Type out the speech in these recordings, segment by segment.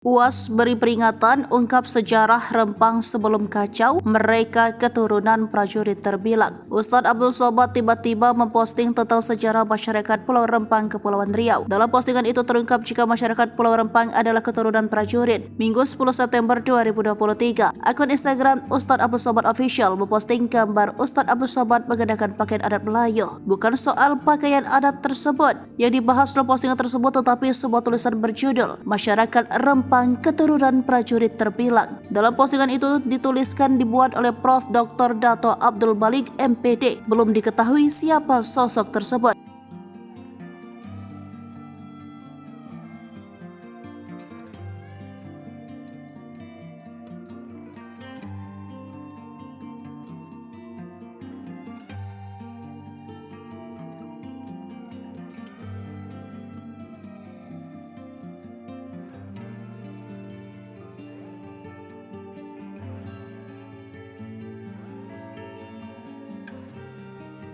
UAS beri peringatan, ungkap sejarah Rempang sebelum kacau, mereka keturunan prajurit terbilang. Ustadz Abdul Somad tiba-tiba memposting tentang sejarah masyarakat Pulau Rempang, Kepulauan Riau. Dalam postingan itu terungkap jika masyarakat Pulau Rempang adalah keturunan prajurit. Minggu 10 September 2023, akun Instagram Ustadz Abdul Somad Official memposting gambar Ustadz Abdul Somad mengenakan pakaian adat Melayu. Bukan soal pakaian adat tersebut yang dibahas dalam postingan tersebut, tetapi sebuah tulisan berjudul Masyarakat Rempang keturunan prajurit terbilang. Dalam postingan itu dituliskan dibuat oleh Prof. Dr. Dato Abdul Malik MPD. Belum diketahui siapa sosok tersebut.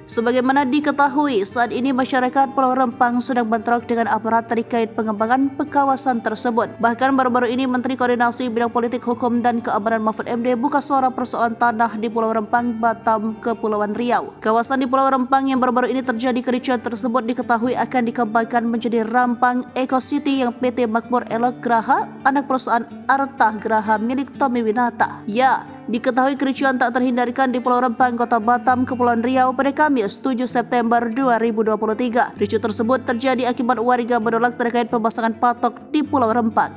Sebagaimana diketahui, saat ini masyarakat Pulau Rempang sedang bentrok dengan aparat terkait pengembangan kawasan tersebut. Bahkan baru-baru ini Menteri Koordinasi Bidang Politik, Hukum, dan Keamanan Mahfud MD buka suara persoalan tanah di Pulau Rempang, Batam, Kepulauan Riau. Kawasan di Pulau Rempang yang baru-baru ini terjadi kericuan tersebut diketahui akan dikembangkan menjadi Rempang Eco City yang PT Makmur Elok Graha, anak perusahaan Arta Graha milik Tommy Winata. Ya, diketahui kericuan tak terhindarkan di Pulau Rempang, Kota Batam, Kepulauan Riau pada Kamis 7 September 2023. Ricuh tersebut terjadi akibat warga menolak terkait pemasangan patok di Pulau Rempang.